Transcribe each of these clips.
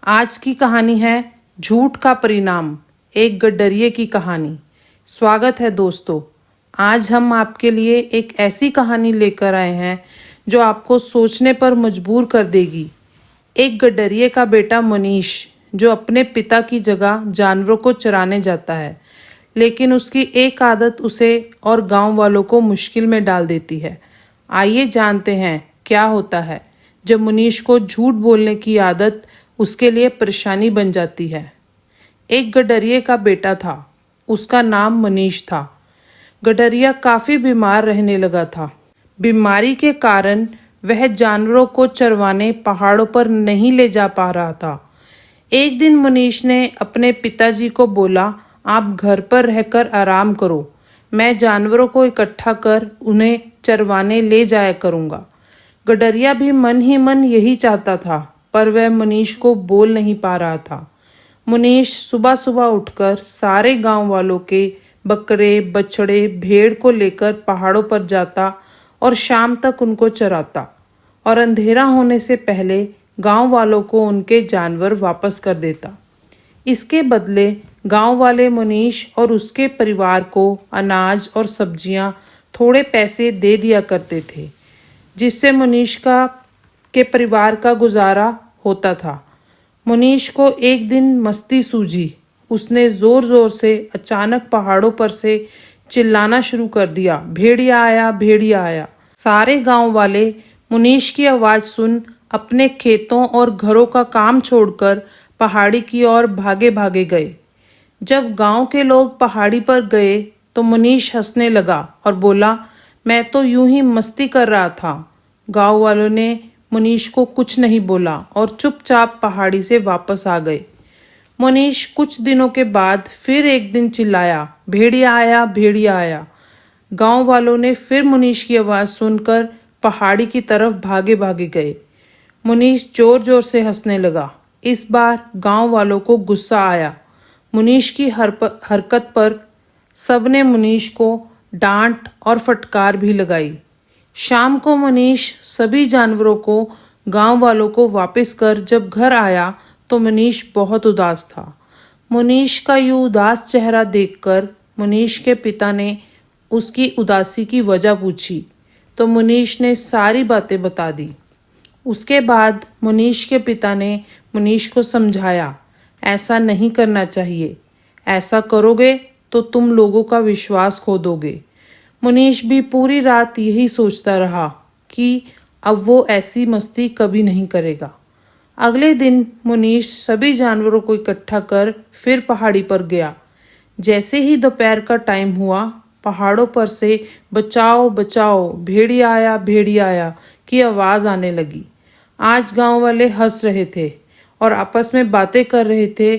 आज की कहानी है झूठ का परिणाम, एक गड्डरिये की कहानी। स्वागत है दोस्तों। आज हम आपके लिए एक ऐसी कहानी लेकर आए हैं जो आपको सोचने पर मजबूर कर देगी। एक गड्डरिये का बेटा मनीष जो अपने पिता की जगह जानवरों को चराने जाता है, लेकिन उसकी एक आदत उसे और गांव वालों को मुश्किल में डाल देती है। आइए जानते हैं क्या होता है जब मनीष को झूठ बोलने की आदत उसके लिए परेशानी बन जाती है। एक गडरिये का बेटा था, उसका नाम मनीष था। गडरिया काफी बीमार रहने लगा था। बीमारी के कारण वह जानवरों को चरवाने पहाड़ों पर नहीं ले जा पा रहा था। एक दिन मनीष ने अपने पिताजी को बोला, आप घर पर रहकर आराम करो, मैं जानवरों को इकट्ठा कर उन्हें चरवाने ले जाया करूंगा। गडरिया भी मन ही मन यही चाहता था, पर वह मनीष को बोल नहीं पा रहा था। मनीष सुबह सुबह उठकर सारे गांव वालों के बकरे, बछड़े, भेड़ को लेकर पहाड़ों पर जाता और शाम तक उनको चराता और अंधेरा होने से पहले गांव वालों को उनके जानवर वापस कर देता। इसके बदले गांव वाले मनीष और उसके परिवार को अनाज और सब्जियां, थोड़े पैसे दे दिया करते थे, जिससे मनीष के परिवार का गुजारा होता था। मनीष को एक दिन मस्ती सूझी। उसने जोर जोर से अचानक पहाड़ों पर से चिल्लाना शुरू कर दिया, भेड़िया आया, भेड़िया आया। सारे गांव वाले मनीष की आवाज सुन अपने खेतों और घरों का काम छोड़कर पहाड़ी की ओर भागे भागे गए। जब गांव के लोग पहाड़ी पर गए तो मनीष हंसने लगा और बोला, मैं तो यूं ही मस्ती कर रहा था। गांव वालों ने मनीष को कुछ नहीं बोला और चुपचाप पहाड़ी से वापस आ गए। मनीष कुछ दिनों के बाद फिर एक दिन चिल्लाया, भेड़िया आया, भेड़िया आया। गांव वालों ने फिर मनीष की आवाज सुनकर पहाड़ी की तरफ भागे भागे गए। मनीष जोर जोर से हंसने लगा। इस बार गांव वालों को गुस्सा आया। मनीष की हरकत पर सबने मनीष को डांट और फटकार भी लगाई। शाम को मनीष सभी जानवरों को गांव वालों को वापस कर जब घर आया तो मनीष बहुत उदास था। मनीष का यूं उदास चेहरा देखकर मनीष के पिता ने उसकी उदासी की वजह पूछी तो मनीष ने सारी बातें बता दी। उसके बाद मनीष के पिता ने मनीष को समझाया, ऐसा नहीं करना चाहिए, ऐसा करोगे तो तुम लोगों का विश्वास खो दोगे। मनीष भी पूरी रात यही सोचता रहा कि अब वो ऐसी मस्ती कभी नहीं करेगा। अगले दिन मनीष सभी जानवरों को इकट्ठा कर फिर पहाड़ी पर गया। जैसे ही दोपहर का टाइम हुआ, पहाड़ों पर से बचाओ बचाओ, भेड़िया आया, भेड़िया आया की आवाज आने लगी। आज गांव वाले हंस रहे थे और आपस में बातें कर रहे थे,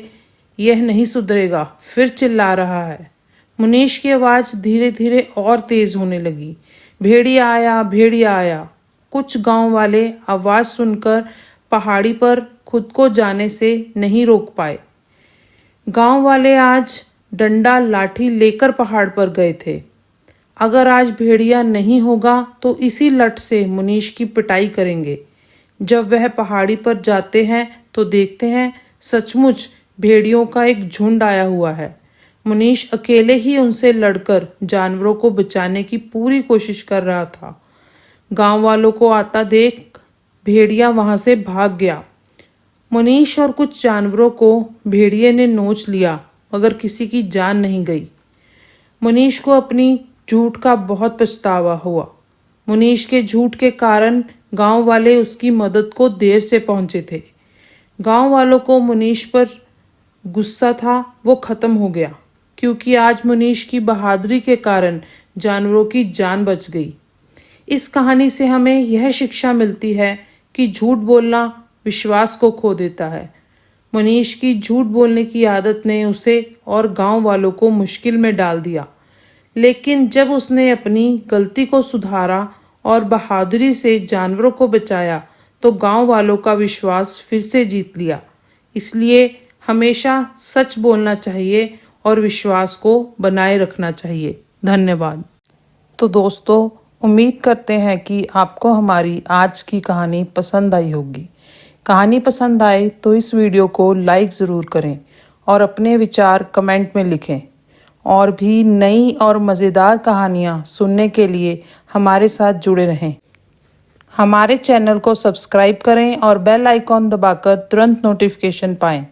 यह नहीं सुधरेगा, फिर चिल्ला रहा है। मनीष की आवाज धीरे धीरे और तेज होने लगी, भेड़िया आया, भेड़िया आया। कुछ गांव वाले आवाज सुनकर पहाड़ी पर खुद को जाने से नहीं रोक पाए। गांव वाले आज डंडा लाठी लेकर पहाड़ पर गए थे। अगर आज भेड़िया नहीं होगा तो इसी लठ से मनीष की पिटाई करेंगे। जब वह पहाड़ी पर जाते हैं तो देखते हैं सचमुच भेड़ियों का एक झुंड आया हुआ है। मनीष अकेले ही उनसे लड़कर जानवरों को बचाने की पूरी कोशिश कर रहा था। गांव वालों को आता देख भेड़िया वहां से भाग गया। मनीष और कुछ जानवरों को भेड़िए ने नोच लिया, मगर किसी की जान नहीं गई। मनीष को अपनी झूठ का बहुत पछतावा हुआ। मनीष के झूठ के कारण गांव वाले उसकी मदद को देर से पहुंचे थे। गांव वालों को मनीष पर गुस्सा था, वो खत्म हो गया, क्योंकि आज मनीष की बहादुरी के कारण जानवरों की जान बच गई। इस कहानी से हमें यह शिक्षा मिलती है कि झूठ बोलना विश्वास को खो देता है। मनीष की झूठ बोलने की आदत ने उसे और गांव वालों को मुश्किल में डाल दिया, लेकिन जब उसने अपनी गलती को सुधारा और बहादुरी से जानवरों को बचाया तो गांव वालों का विश्वास फिर से जीत लिया। इसलिए हमेशा सच बोलना चाहिए और विश्वास को बनाए रखना चाहिए। धन्यवाद। तो दोस्तों, उम्मीद करते हैं कि आपको हमारी आज की कहानी पसंद आई होगी। कहानी पसंद आए तो इस वीडियो को लाइक ज़रूर करें और अपने विचार कमेंट में लिखें। और भी नई और मज़ेदार कहानियाँ सुनने के लिए हमारे साथ जुड़े रहें। हमारे चैनल को सब्सक्राइब करें और बेल आइकॉन दबाकर तुरंत नोटिफिकेशन पाएं।